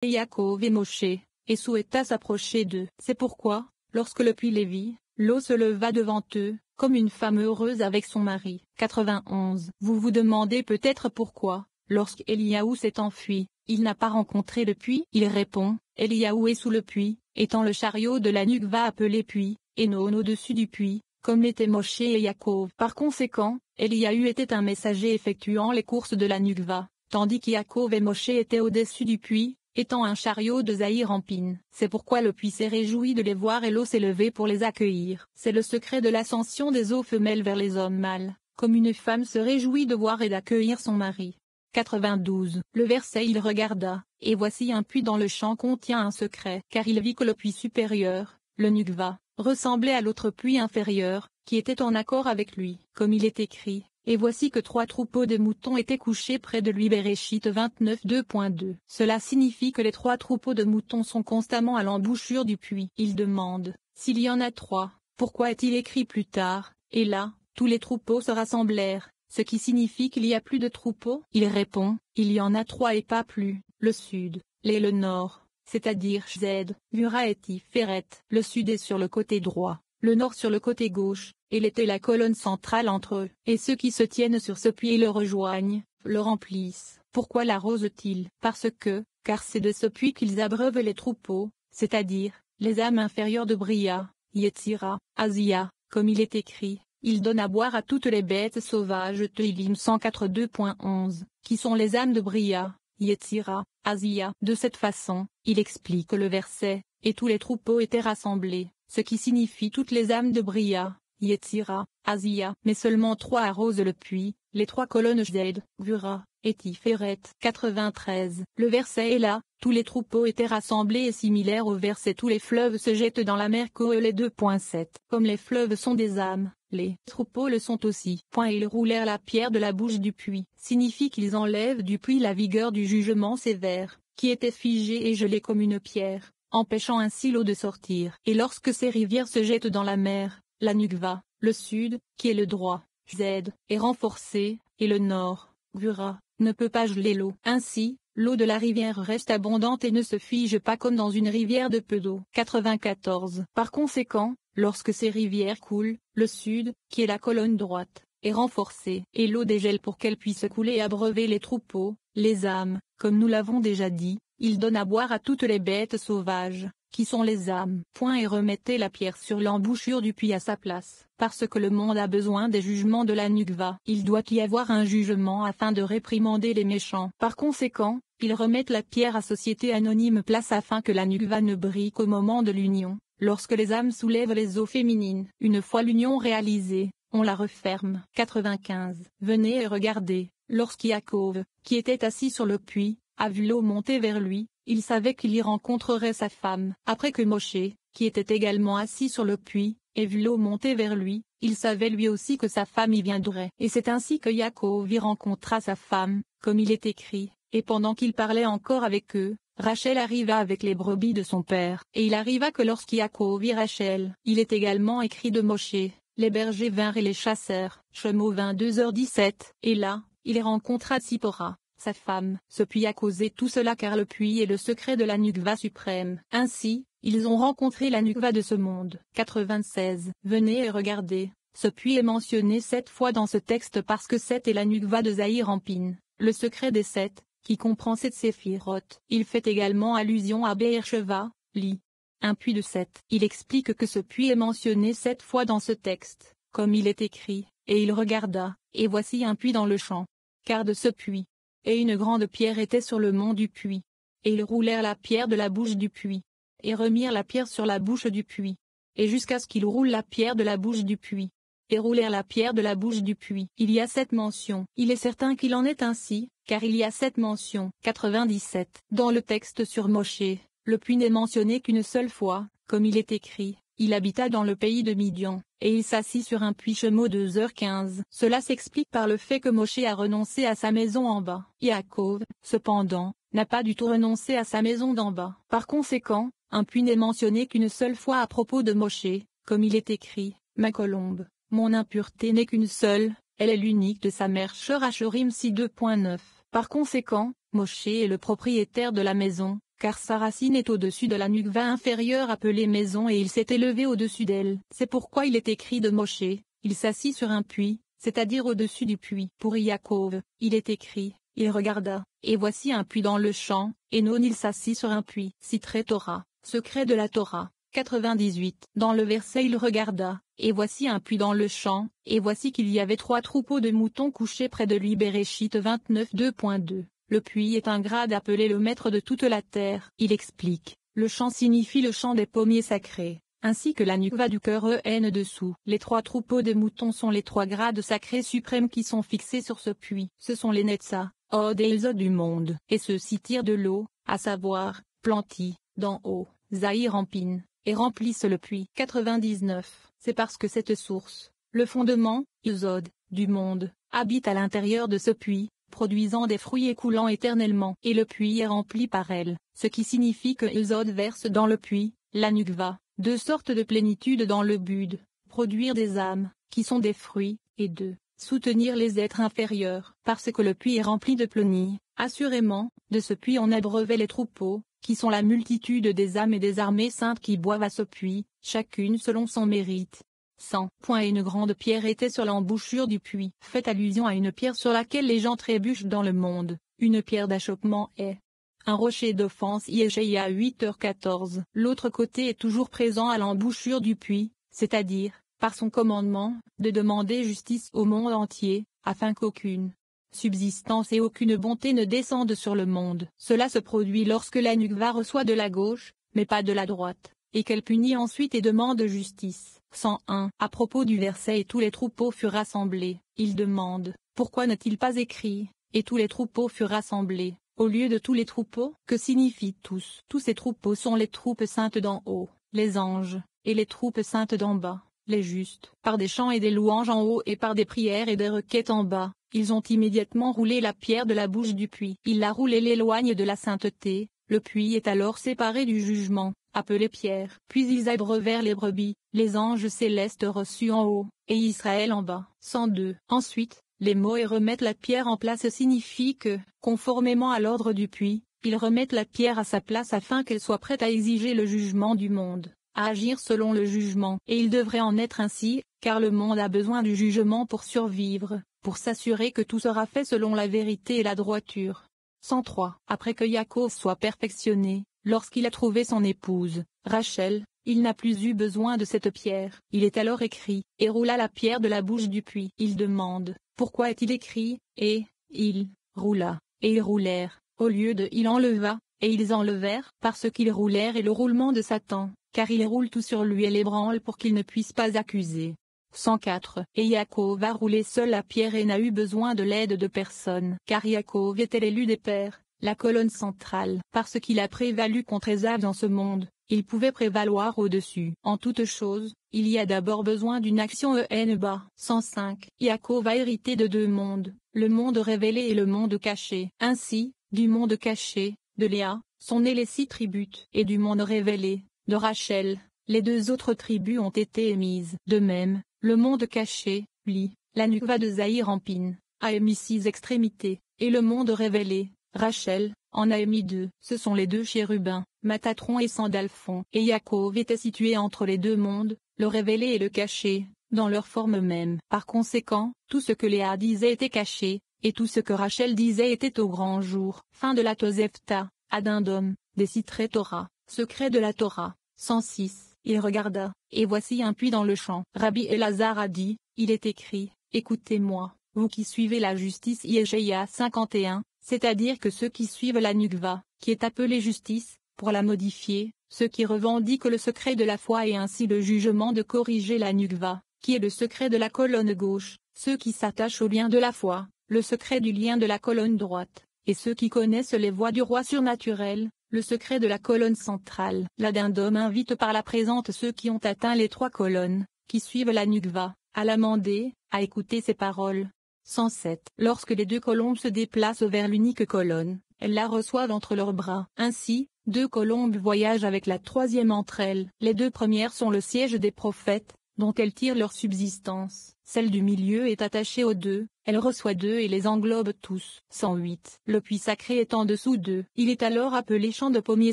et Yaakov et Moshe, et souhaita s'approcher d'eux. C'est pourquoi, lorsque le puits les vit, l'eau se leva devant eux, comme une femme heureuse avec son mari. 91. Vous vous demandez peut-être pourquoi, lorsqu'Éliaou s'est enfui, il n'a pas rencontré le puits. Il répond, Éliaou est sous le puits, étant le chariot de la Nukva appelé puits, et Non au-dessus du puits, comme l'étaient Moshe et Yaakov. Par conséquent, Éliaou était un messager effectuant les courses de la Nukva, tandis qu'Yaakov et Moshe étaient au-dessus du puits, étant un chariot de Zahir en pine. C'est pourquoi le puits s'est réjoui de les voir et l'eau s'est levée pour les accueillir. C'est le secret de l'ascension des eaux femelles vers les hommes mâles, comme une femme se réjouit de voir et d'accueillir son mari. 92. Le verset il regarda, et voici un puits dans le champ contient un secret, car il vit que le puits supérieur, le Nukva, ressemblait à l'autre puits inférieur, qui était en accord avec lui, comme il est écrit. Et voici que 3 troupeaux de moutons étaient couchés près de lui. Béréchit 29 2.2. Cela signifie que les 3 troupeaux de moutons sont constamment à l'embouchure du puits. Il demande, s'il y en a 3, pourquoi est-il écrit plus tard, et là, tous les troupeaux se rassemblèrent, ce qui signifie qu'il y a plus de troupeaux? Il répond, il y en a 3 et pas plus, le sud, et le nord, c'est-à-dire Zed, Gura et Tiferet. Le sud est sur le côté droit, le nord sur le côté gauche, et était la colonne centrale entre eux. Et ceux qui se tiennent sur ce puits et le rejoignent, le remplissent. Pourquoi l'arrosent-ils? Parce que, car c'est de ce puits qu'ils abreuvent les troupeaux, c'est-à-dire, les âmes inférieures de Bria, Yetzira, Azia, comme il est écrit, il donne à boire à toutes les bêtes sauvages. Teilim 104 2.11, qui sont les âmes de Bria, Yetzira, Azia. De cette façon, il explique le verset, et tous les troupeaux étaient rassemblés, ce qui signifie toutes les âmes de Bria, Yetzira, Azia. Mais seulement 3 arrosent le puits, les 3 colonnes Zed, Gura, et Tiferet. 93. Le verset est là, tous les troupeaux étaient rassemblés et similaire au verset tous les fleuves se jettent dans la mer. Kohelé 2.7. Comme les fleuves sont des âmes, les troupeaux le sont aussi. Ils roulèrent la pierre de la bouche du puits, signifie qu'ils enlèvent du puits la vigueur du jugement sévère, qui était figée et gelée comme une pierre, empêchant ainsi l'eau de sortir. Et lorsque ces rivières se jettent dans la mer, la Nukva, le sud, qui est le droit, Zed, est renforcé, et le nord, Gura, ne peut pas geler l'eau. Ainsi, l'eau de la rivière reste abondante et ne se fige pas comme dans une rivière de peu d'eau. 94. Par conséquent, lorsque ces rivières coulent, le sud, qui est la colonne droite, est renforcé, et l'eau dégèle pour qu'elle puisse couler et abreuver les troupeaux, les âmes, comme nous l'avons déjà dit, il donne à boire à toutes les bêtes sauvages, qui sont les âmes. Et remettez la pierre sur l'embouchure du puits à sa place. Parce que le monde a besoin des jugements de la Nukva. Il doit y avoir un jugement afin de réprimander les méchants. Par conséquent, ils remettent la pierre à société anonyme place afin que la Nukva ne brille qu'au moment de l'union, lorsque les âmes soulèvent les eaux féminines. Une fois l'union réalisée, on la referme. 95. Venez et regardez, lorsqu'Yaakov, qui était assis sur le puits, a vu l'eau monter vers lui, il savait qu'il y rencontrerait sa femme. Après que Moshe, qui était également assis sur le puits, ait vu l'eau monter vers lui, il savait lui aussi que sa femme y viendrait. Et c'est ainsi que Yaakov y rencontra sa femme, comme il est écrit, et pendant qu'il parlait encore avec eux, Rachel arriva avec les brebis de son père. Et il arriva que lorsqu'Yaakov vit Rachel, il est également écrit de Moshe, les bergers vinrent et les chassèrent. Shemo 22h17. Et là, il rencontra Tsipora, sa femme. Ce puits a causé tout cela car le puits est le secret de la Nukva suprême. Ainsi, ils ont rencontré la Nukva de ce monde. 96. Venez et regardez. Ce puits est mentionné 7 fois dans ce texte parce que 7 est la Nukva de Zahir en pine, le secret des 7, qui comprend 7 séphiroth. Il fait également allusion à Be'er-Sheva, Li, un puits de 7. Il explique que ce puits est mentionné 7 fois dans ce texte, comme il est écrit, et il regarda, et voici un puits dans le champ. Car de ce puits, et une grande pierre était sur le mont du puits. Et ils roulèrent la pierre de la bouche du puits, et remirent la pierre sur la bouche du puits, et jusqu'à ce qu'ils roulent la pierre de la bouche du puits, et roulèrent la pierre de la bouche du puits. Il y a 7 mentions. Il est certain qu'il en est ainsi, car il y a 7 mentions. 97. Dans le texte sur Moshe, le puits n'est mentionné qu'une seule fois, comme il est écrit. Il habita dans le pays de Midian, et il s'assit sur un puits. Shemo 2h15. Cela s'explique par le fait que Moshe a renoncé à sa maison en bas. Yaakov, cependant, n'a pas du tout renoncé à sa maison d'en bas. Par conséquent, un puits n'est mentionné qu'une seule fois à propos de Moshe, comme il est écrit, ma colombe, mon impureté n'est qu'une seule, elle est l'unique de sa mère. Shor Hashorim 6 2.9. Par conséquent, Moshe est le propriétaire de la maison, car sa racine est au-dessus de la Nukva inférieure appelée maison et il s'est élevé au-dessus d'elle. C'est pourquoi il est écrit de Moshe, il s'assit sur un puits, c'est-à-dire au-dessus du puits. Pour Yaakov, il est écrit, il regarda, et voici un puits dans le champ, et non il s'assit sur un puits. Citerai Torah, secret de la Torah. 98. Dans le verset il regarda, et voici un puits dans le champ, et voici qu'il y avait 3 troupeaux de moutons couchés près de lui. Bereshit 29 2.2. Le puits est un grade appelé le maître de toute la terre. Il explique, le champ signifie le champ des pommiers sacrés, ainsi que la nukva du cœur dessous. Les 3 troupeaux de moutons sont les 3 grades sacrés suprêmes qui sont fixés sur ce puits. Ce sont les Netza, Od et Elzod du monde, et ceux-ci tirent de l'eau, à savoir, Planti, d'en haut, Zahir Ampin, et remplissent le puits. 99. C'est parce que cette source, le fondement, Elzod, du monde, habite à l'intérieur de ce puits, produisant des fruits et coulant éternellement. Et le puits est rempli par elle, ce qui signifie que Elzod verse dans le puits, la nukva, 2 sortes de plénitude dans le but, produire des âmes, qui sont des fruits, et 2. Soutenir les êtres inférieurs. Parce que le puits est rempli de plonie, assurément, de ce puits on abreuvait les troupeaux, qui sont la multitude des âmes et des armées saintes qui boivent à ce puits, chacune selon son mérite. 100. Et une grande pierre était sur l'embouchure du puits. Fait allusion à une pierre sur laquelle les gens trébuchent dans le monde, une pierre d'achoppement est un rocher d'offense. Yeshaïa 8h14. L'autre côté est toujours présent à l'embouchure du puits, c'est-à-dire, par son commandement, de demander justice au monde entier, afin qu'aucune subsistance et aucune bonté ne descendent sur le monde. Cela se produit lorsque la nukva reçoit de la gauche, mais pas de la droite, et qu'elle punit ensuite et demande justice. 101. À propos du verset « Et tous les troupeaux furent rassemblés », il demande, pourquoi n'est-il pas écrit « Et tous les troupeaux furent rassemblés » au lieu de tous les troupeaux? Que signifie tous? Tous ces troupeaux sont les troupes saintes d'en haut, les anges, et les troupes saintes d'en bas, les justes. Par des chants et des louanges en haut et par des prières et des requêtes en bas, ils ont immédiatement roulé la pierre de la bouche du puits. Ils la roulent et l'éloignent de la sainteté, le puits est alors séparé du jugement, appelé pierre. Puis ils abreuvèrent les brebis, les anges célestes reçus en haut, et Israël en bas. 102. Ensuite, les mots « et remettre la pierre en place » signifient que, conformément à l'ordre du puits, ils remettent la pierre à sa place afin qu'elle soit prête à exiger le jugement du monde, à agir selon le jugement. Et il devrait en être ainsi, car le monde a besoin du jugement pour survivre, pour s'assurer que tout sera fait selon la vérité et la droiture. 103. Après que Yaakov soit perfectionné, lorsqu'il a trouvé son épouse, Rachel, il n'a plus eu besoin de cette pierre. Il est alors écrit, et roula la pierre de la bouche du puits. Il demande, pourquoi est-il écrit, et, il, roula, et ils roulèrent, au lieu de il enleva, et ils enlevèrent, parce qu'ils roulèrent et le roulement de Satan, car il roule tout sur lui et l'ébranle pour qu'il ne puisse pas accuser. 104. Et Yaakov a roulé seul la pierre et n'a eu besoin de l'aide de personne. Car Yaakov était l'élu des pères, la colonne centrale. Parce qu'il a prévalu contre Ésav dans ce monde, il pouvait prévaloir au-dessus. En toute chose, il y a d'abord besoin d'une action bas. 105. Yaakov a hérité de 2 mondes, le monde révélé et le monde caché. Ainsi, du monde caché, de Léa, sont nées les 6 tribus, et du monde révélé, de Rachel, les 2 autres tribus ont été émises. De même, le monde caché, lui, la nukva de Zahir Ampin, a émis 6 extrémités, et le monde révélé, Rachel, en a émis 2. Ce sont les 2 chérubins, Matatron et Sandalphon. Et Yaakov était situé entre les 2 mondes, le révélé et le caché, dans leur forme même. Par conséquent, tout ce que Léa disait était caché, et tout ce que Rachel disait était au grand jour. Fin de la Tosefta, Adindom, des Citré Torah, secret de la Torah. 106. Il regarda, et voici un puits dans le champ. Rabbi Elazar a dit, il est écrit, écoutez-moi, vous qui suivez la justice. Yeshaïa 51, c'est-à-dire que ceux qui suivent la nukva, qui est appelée justice, pour la modifier, ceux qui revendiquent le secret de la foi et ainsi le jugement de corriger la nukva, qui est le secret de la colonne gauche, ceux qui s'attachent au lien de la foi, le secret du lien de la colonne droite, et ceux qui connaissent les voies du roi surnaturel, le secret de la colonne centrale. L'Adindom invite par la présente ceux qui ont atteint les 3 colonnes, qui suivent la nukva, à l'amender, à écouter ses paroles. 107. Lorsque les 2 colombes se déplacent vers l'unique colonne, elles la reçoivent entre leurs bras. Ainsi, 2 colombes voyagent avec la 3e entre elles. Les 2 premières sont le siège des prophètes, dont elles tirent leur subsistance. Celle du milieu est attachée aux deux, elle reçoit d'eux et les englobe tous. 108. Le puits sacré est en dessous d'eux. Il est alors appelé champ de pommiers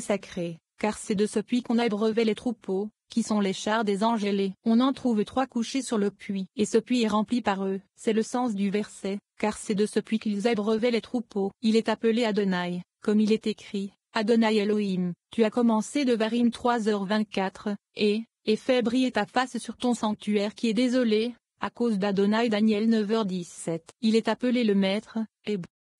sacré, car c'est de ce puits qu'on abreuvait les troupeaux, qui sont les chars des anges ailés. On en trouve 3 couchés sur le puits, et ce puits est rempli par eux. C'est le sens du verset, car c'est de ce puits qu'ils abreuvaient les troupeaux. Il est appelé Adonai, comme il est écrit, Adonai Elohim. Tu as commencé de Varim 3h24, et fais briller ta face sur ton sanctuaire qui est désolé, à cause d'Adonai. Daniel 9h17. Il est appelé le Maître,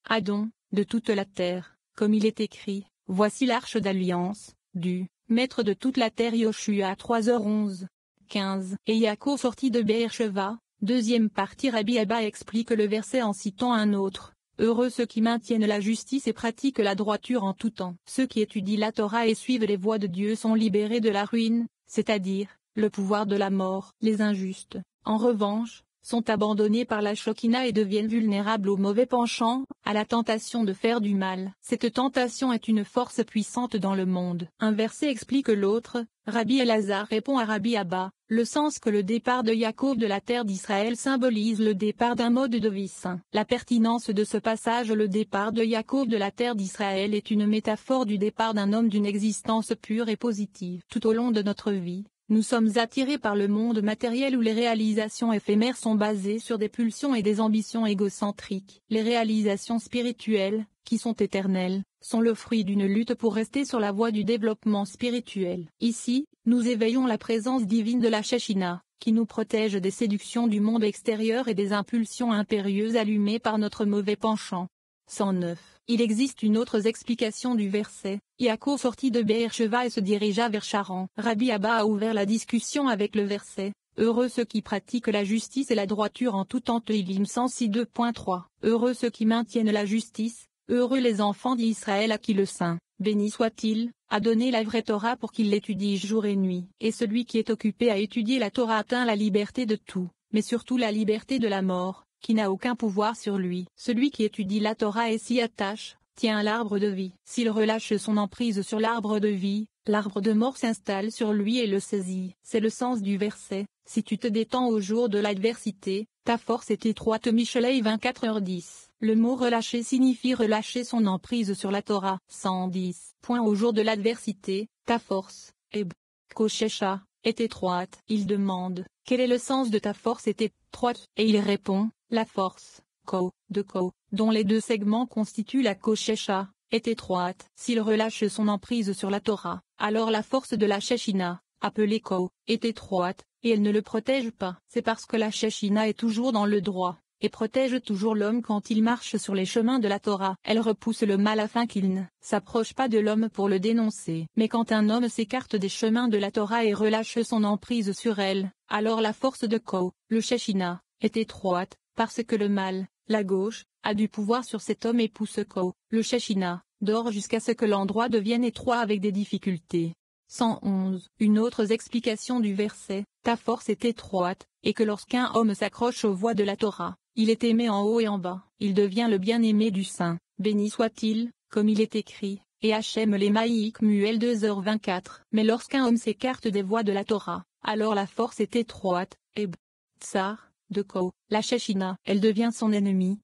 Adon, de toute la terre, comme il est écrit, voici l'arche d'alliance, du Maître de toute la terre. Yoshua 3h11. 15. Et Yaakov sortit de Beersheva. Deuxième partie. Rabbi Abba explique le verset en citant un autre. Heureux ceux qui maintiennent la justice et pratiquent la droiture en tout temps. Ceux qui étudient la Torah et suivent les voies de Dieu sont libérés de la ruine, c'est-à-dire, le pouvoir de la mort. Les injustes, en revanche, sont abandonnés par la Shokina et deviennent vulnérables au mauvais penchant, à la tentation de faire du mal. Cette tentation est une force puissante dans le monde. Un verset explique l'autre. Rabbi Elazar répond à Rabbi Abba, le sens que le départ de Yaakov de la terre d'Israël symbolise le départ d'un mode de vie saint. La pertinence de ce passage. Le départ de Yaakov de la terre d'Israël est une métaphore du départ d'un homme d'une existence pure et positive. Tout au long de notre vie, nous sommes attirés par le monde matériel où les réalisations éphémères sont basées sur des pulsions et des ambitions égocentriques. Les réalisations spirituelles, qui sont éternelles, sont le fruit d'une lutte pour rester sur la voie du développement spirituel. Ici, nous éveillons la présence divine de la Shekhinah, qui nous protège des séductions du monde extérieur et des impulsions impérieuses allumées par notre mauvais penchant. 109. Il existe une autre explication du verset. Yaakov sortit de Beersheva et se dirigea vers Charan. Rabbi Abba a ouvert la discussion avec le verset. Heureux ceux qui pratiquent la justice et la droiture en tout temps. Tehillim 106:2.3. Heureux ceux qui maintiennent la justice, heureux les enfants d'Israël à qui le Saint, béni soit-il, a donné la vraie Torah pour qu'il l'étudie jour et nuit. Et celui qui est occupé à étudier la Torah atteint la liberté de tout, mais surtout la liberté de la mort, qui n'a aucun pouvoir sur lui. Celui qui étudie la Torah et s'y attache, tient l'arbre de vie. S'il relâche son emprise sur l'arbre de vie, l'arbre de mort s'installe sur lui et le saisit. C'est le sens du verset. Si tu te détends au jour de l'adversité, ta force est étroite. Michelet 24h10. Le mot relâcher signifie relâcher son emprise sur la Torah. 110. Au jour de l'adversité, ta force, Koshesha, est étroite. Il demande, quel est le sens de ta force est étroite? Et il répond, la force, de Ko, dont les deux segments constituent la Koshesha, est étroite. S'il relâche son emprise sur la Torah, alors la force de la Shekhinah, appelée Ko, est étroite, et elle ne le protège pas. C'est parce que la Shekhinah est toujours dans le droit, et protège toujours l'homme quand il marche sur les chemins de la Torah. Elle repousse le mal afin qu'il ne s'approche pas de l'homme pour le dénoncer. Mais quand un homme s'écarte des chemins de la Torah et relâche son emprise sur elle, alors la force de Ko, le Shekhinah, est étroite, parce que le mal, la gauche, a du pouvoir sur cet homme et pousse Ko, le Shekhinah, dort jusqu'à ce que l'endroit devienne étroit avec des difficultés. 111. Une autre explication du verset, ta force est étroite, et que lorsqu'un homme s'accroche aux voies de la Torah, il est aimé en haut et en bas, il devient le bien-aimé du Saint, béni soit-il, comme il est écrit, et Hachem les Maïk Muel 2h24. Mais lorsqu'un homme s'écarte des voies de la Torah, alors la force est étroite, Tsar, de Ko, la Shekhinah, elle devient son ennemi,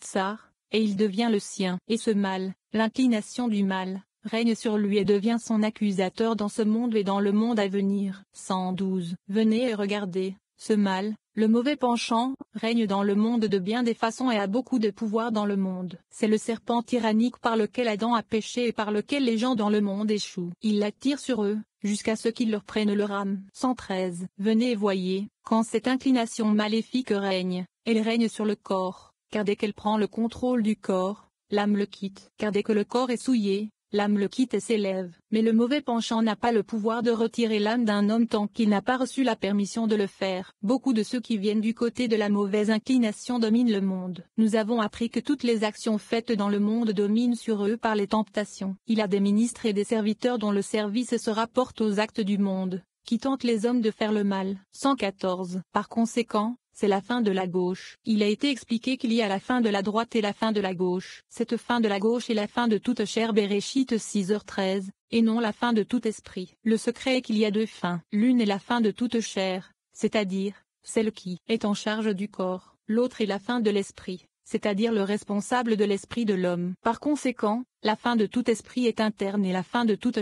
Tsar, et il devient le sien. Et ce mal, l'inclination du mal, règne sur lui et devient son accusateur dans ce monde et dans le monde à venir. 112. Venez et regardez, ce mal, le mauvais penchant, règne dans le monde de bien des façons et a beaucoup de pouvoir dans le monde. C'est le serpent tyrannique par lequel Adam a péché et par lequel les gens dans le monde échouent. Il l'attire sur eux, jusqu'à ce qu'ils leur prennent leur âme. 113. Venez et voyez, quand cette inclination maléfique règne, elle règne sur le corps, car dès qu'elle prend le contrôle du corps, l'âme le quitte. Car dès que le corps est souillé, l'âme le quitte et s'élève. Mais le mauvais penchant n'a pas le pouvoir de retirer l'âme d'un homme tant qu'il n'a pas reçu la permission de le faire. Beaucoup de ceux qui viennent du côté de la mauvaise inclination dominent le monde. Nous avons appris que toutes les actions faites dans le monde dominent sur eux par les tentations. Il y a des ministres et des serviteurs dont le service se rapporte aux actes du monde, qui tentent les hommes de faire le mal. 114. Par conséquent, c'est la fin de la gauche. Il a été expliqué qu'il y a la fin de la droite et la fin de la gauche. Cette fin de la gauche est la fin de toute chair. Béréchit 6h13, et non la fin de tout esprit. Le secret est qu'il y a deux fins. L'une est la fin de toute chair, c'est-à-dire celle qui est en charge du corps. L'autre est la fin de l'esprit, c'est-à-dire le responsable de l'esprit de l'homme. Par conséquent, la fin de tout esprit est interne et la fin de toute